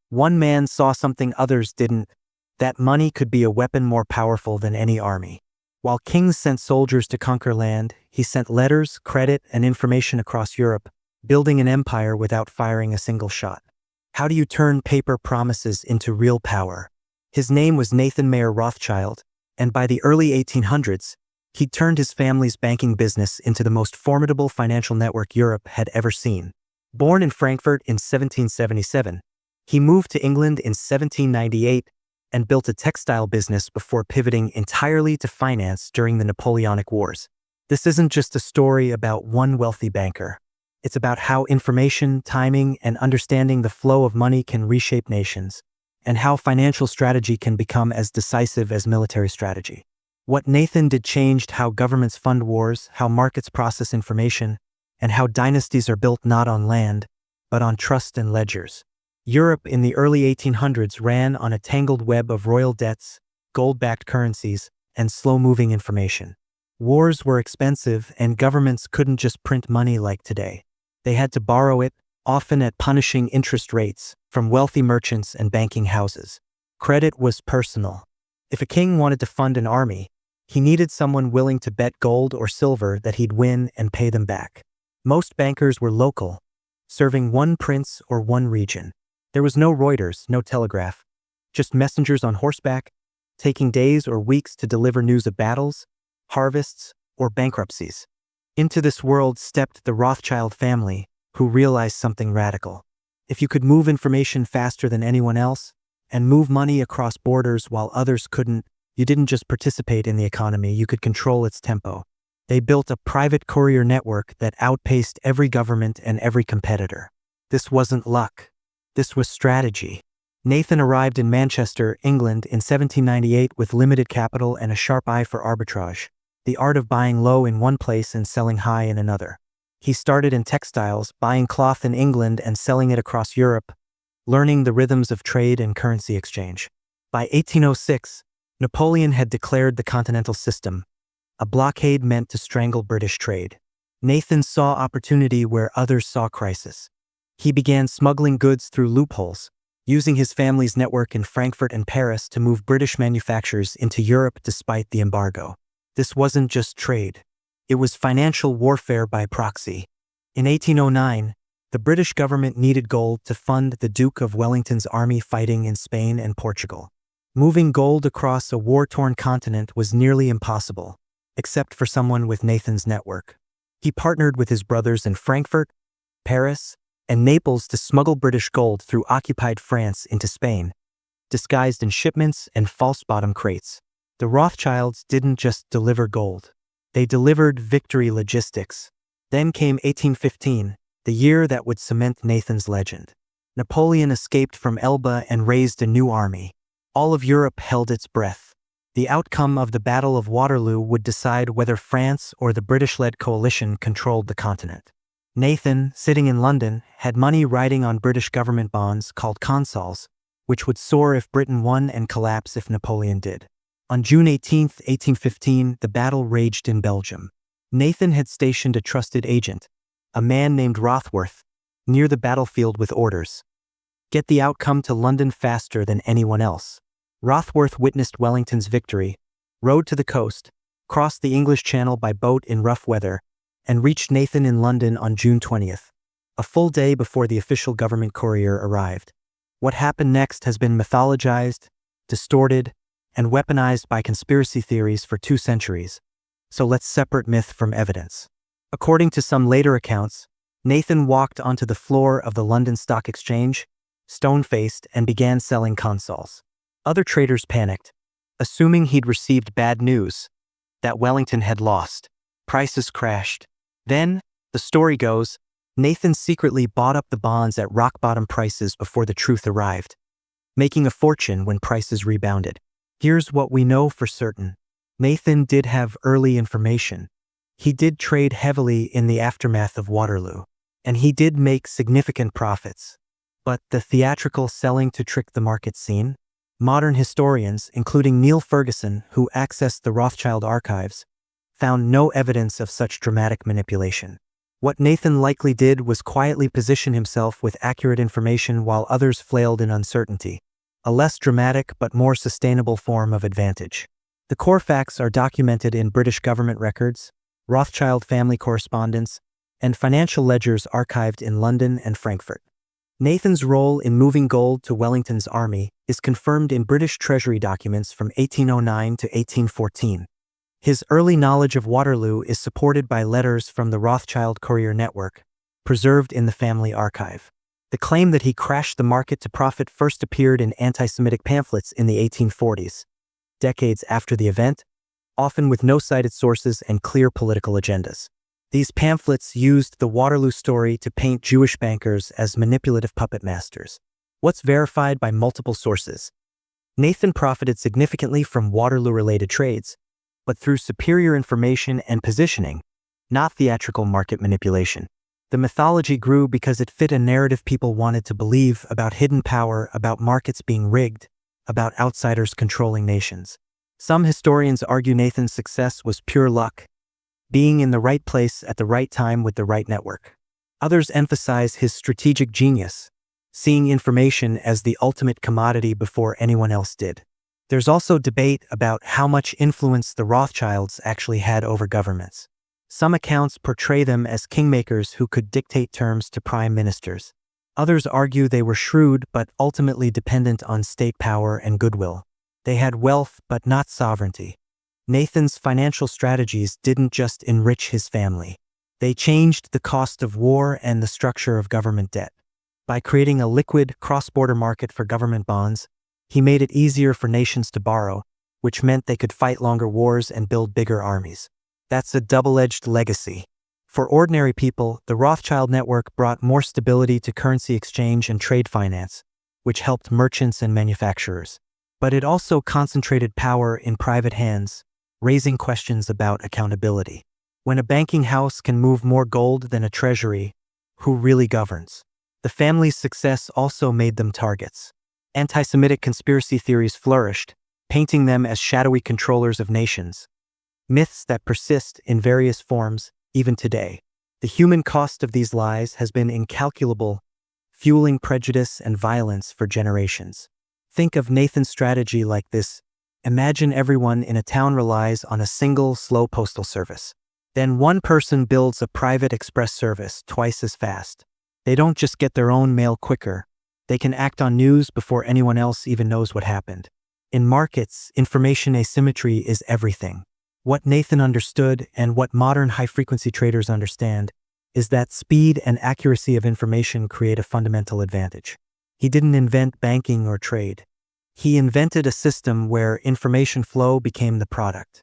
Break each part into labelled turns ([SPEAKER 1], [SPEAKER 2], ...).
[SPEAKER 1] One man saw something others didn't, that money could be a weapon more powerful than any army. While kings sent soldiers to conquer land, he sent letters, credit, and information across Europe, building an empire without firing a single shot. How do you turn paper promises into real power? His name was Mayer Rothschild, and by the early 1800s, he'd turned his family's banking business into the most formidable financial network Europe had ever seen. Born in Frankfurt in 1777, he moved to England in 1798 and built a textile business before pivoting entirely to finance during the Napoleonic Wars. This isn't just a story about one wealthy banker. It's about how information, timing, and understanding the flow of money can reshape nations, and how financial strategy can become as decisive as military strategy. What Nathan did changed how governments fund wars, how markets process information, and how dynasties are built not on land, but on trust and ledgers. Europe in the early 1800s ran on a tangled web of royal debts, gold-backed currencies, and slow-moving information. Wars were expensive, and governments couldn't just print money like today. They had to borrow it, often at punishing interest rates, from wealthy merchants and banking houses. Credit was personal. If a king wanted to fund an army, he needed someone willing to bet gold or silver that he'd win and pay them back. Most bankers were local, serving one prince or one region. There was no Reuters, no telegraph, just messengers on horseback, taking days or weeks to deliver news of battles, harvests, or bankruptcies. Into this world stepped the Rothschild family, who realized something radical. If you could move information faster than anyone else, and move money across borders while others couldn't, you didn't just participate in the economy, you could control its tempo. They built a private courier network that outpaced every government and every competitor. This wasn't luck. This was strategy. Nathan arrived in Manchester, England in 1798 with limited capital and a sharp eye for arbitrage, the art of buying low in one place and selling high in another. He started in textiles, buying cloth in England and selling it across Europe, learning the rhythms of trade and currency exchange. By 1806, Napoleon had declared the Continental System, a blockade meant to strangle British trade. Nathan saw opportunity where others saw crisis. He began smuggling goods through loopholes, using his family's network in Frankfurt and Paris to move British manufactures into Europe despite the embargo. This wasn't just trade. It was financial warfare by proxy. In 1809, the British government needed gold to fund the Duke of Wellington's army fighting in Spain and Portugal. Moving gold across a war-torn continent was nearly impossible, except for someone with Nathan's network. He partnered with his brothers in Frankfurt, Paris, and Naples to smuggle British gold through occupied France into Spain, disguised in shipments and false bottom crates. The Rothschilds didn't just deliver gold. They delivered victory logistics. Then came 1815, the year that would cement Nathan's legend. Napoleon escaped from Elba and raised a new army. All of Europe held its breath. The outcome of the Battle of Waterloo would decide whether France or the British-led coalition controlled the continent. Nathan, sitting in London, had money riding on British government bonds called consols, which would soar if Britain won and collapse if Napoleon did. On June 18, 1815, the battle raged in Belgium. Nathan had stationed a trusted agent, a man named Rothworth, near the battlefield with orders. Get the outcome to London faster than anyone else. Rothworth witnessed Wellington's victory, rode to the coast, crossed the English Channel by boat in rough weather, and reached Nathan in London on June 20th, a full day before the official government courier arrived. What happened next has been mythologized, distorted, and weaponized by conspiracy theories for 2 centuries. So let's separate myth from evidence. According to some later accounts, Nathan walked onto the floor of the London Stock Exchange, stone-faced, and began selling consols. Other traders panicked, assuming he'd received bad news, that Wellington had lost. Prices crashed. Then, the story goes, Nathan secretly bought up the bonds at rock-bottom prices before the truth arrived, making a fortune when prices rebounded. Here's what we know for certain. Nathan did have early information. He did trade heavily in the aftermath of Waterloo, and he did make significant profits. But the theatrical selling to trick the market scene? Modern historians, including Neil Ferguson, who accessed the Rothschild archives, found no evidence of such dramatic manipulation. What Nathan likely did was quietly position himself with accurate information while others flailed in uncertainty, a less dramatic but more sustainable form of advantage. The core facts are documented in British government records, Rothschild family correspondence, and financial ledgers archived in London and Frankfurt. Nathan's role in moving gold to Wellington's army is confirmed in British Treasury documents from 1809 to 1814. His early knowledge of Waterloo is supported by letters from the Rothschild courier network, preserved in the family archive. The claim that he crashed the market to profit first appeared in anti-Semitic pamphlets in the 1840s, decades after the event, often with no cited sources and clear political agendas. These pamphlets used the Waterloo story to paint Jewish bankers as manipulative puppet masters. What's verified by multiple sources? Nathan profited significantly from Waterloo-related trades, but through superior information and positioning, not theatrical market manipulation. The mythology grew because it fit a narrative people wanted to believe about hidden power, about markets being rigged, about outsiders controlling nations. Some historians argue Nathan's success was pure luck, being in the right place at the right time with the right network. Others emphasize his strategic genius, seeing information as the ultimate commodity before anyone else did. There's also debate about how much influence the Rothschilds actually had over governments. Some accounts portray them as kingmakers who could dictate terms to prime ministers. Others argue they were shrewd but ultimately dependent on state power and goodwill. They had wealth but not sovereignty. Nathan's financial strategies didn't just enrich his family. They changed the cost of war and the structure of government debt. By creating a liquid, cross-border market for government bonds, he made it easier for nations to borrow, which meant they could fight longer wars and build bigger armies. That's a double-edged legacy. For ordinary people, the Rothschild network brought more stability to currency exchange and trade finance, which helped merchants and manufacturers. But it also concentrated power in private hands, raising questions about accountability. When a banking house can move more gold than a treasury, who really governs? The family's success also made them targets. Anti-Semitic conspiracy theories flourished, painting them as shadowy controllers of nations. Myths that persist in various forms, even today. The human cost of these lies has been incalculable, fueling prejudice and violence for generations. Think of Nathan's strategy like this. Imagine everyone in a town relies on a single, slow postal service. Then one person builds a private express service twice as fast. They don't just get their own mail quicker, they can act on news before anyone else even knows what happened. In markets, information asymmetry is everything. What Nathan understood, and what modern high-frequency traders understand, is that speed and accuracy of information create a fundamental advantage. He didn't invent banking or trade. He invented a system where information flow became the product.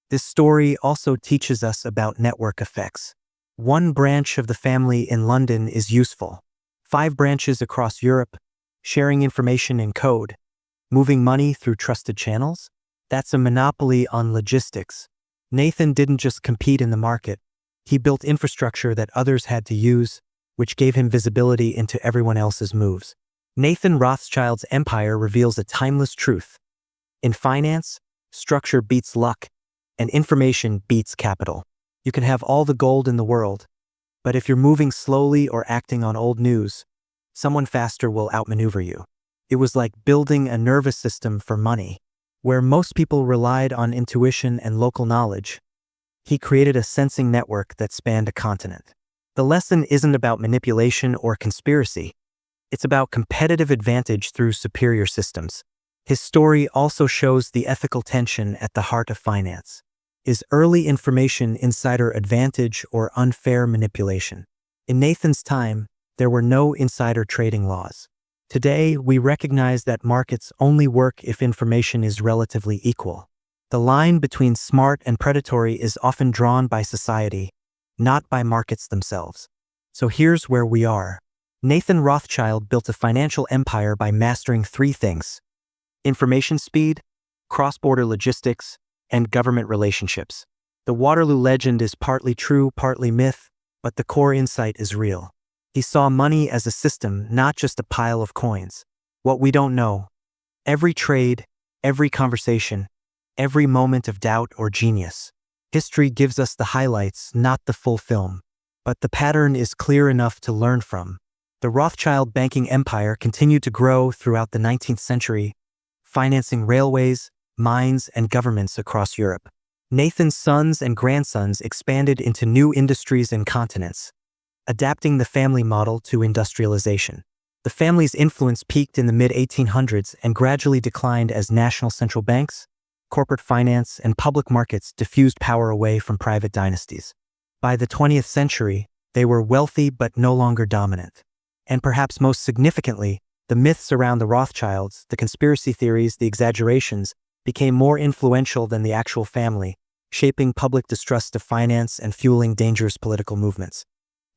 [SPEAKER 1] This story also teaches us about network effects. One branch of the family in London is useful. 5 branches across Europe, sharing information in code, moving money through trusted channels? That's a monopoly on logistics. Nathan didn't just compete in the market. He built infrastructure that others had to use, which gave him visibility into everyone else's moves. Nathan Rothschild's empire reveals a timeless truth. In finance, structure beats luck, and information beats capital. You can have all the gold in the world, but if you're moving slowly or acting on old news, someone faster will outmaneuver you. It was like building a nervous system for money. Where most people relied on intuition and local knowledge, he created a sensing network that spanned a continent. The lesson isn't about manipulation or conspiracy. It's about competitive advantage through superior systems. His story also shows the ethical tension at the heart of finance. Is early information insider advantage or unfair manipulation? In Nathan's time, there were no insider trading laws. Today, we recognize that markets only work if information is relatively equal. The line between smart and predatory is often drawn by society, not by markets themselves. So here's where we are. Nathan Rothschild built a financial empire by mastering 3 things: information speed, cross-border logistics, and government relationships. The Waterloo legend is partly true, partly myth, but the core insight is real. He saw money as a system, not just a pile of coins. What we don't know. Every trade, every conversation, every moment of doubt or genius. History gives us the highlights, not the full film. But the pattern is clear enough to learn from. The Rothschild banking empire continued to grow throughout the 19th century, financing railways, mines, and governments across Europe. Nathan's sons and grandsons expanded into new industries and continents, adapting the family model to industrialization. The family's influence peaked in the mid-1800s and gradually declined as national central banks, corporate finance, and public markets diffused power away from private dynasties. By the 20th century, they were wealthy but no longer dominant. And perhaps most significantly, the myths around the Rothschilds, the conspiracy theories, the exaggerations, became more influential than the actual family, shaping public distrust of finance and fueling dangerous political movements.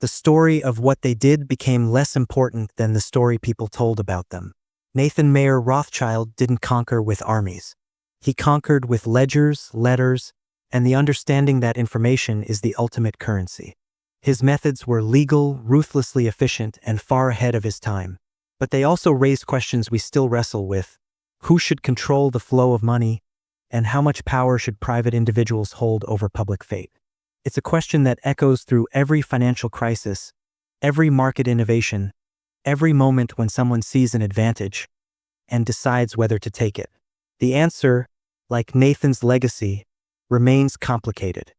[SPEAKER 1] The story of what they did became less important than the story people told about them. Nathan Mayer Rothschild didn't conquer with armies. He conquered with ledgers, letters, and the understanding that information is the ultimate currency. His methods were legal, ruthlessly efficient, and far ahead of his time. But they also raised questions we still wrestle with. Who should control the flow of money, and how much power should private individuals hold over public fate? It's a question that echoes through every financial crisis, every market innovation, every moment when someone sees an advantage and decides whether to take it. The answer, like Nathan's legacy, remains complicated.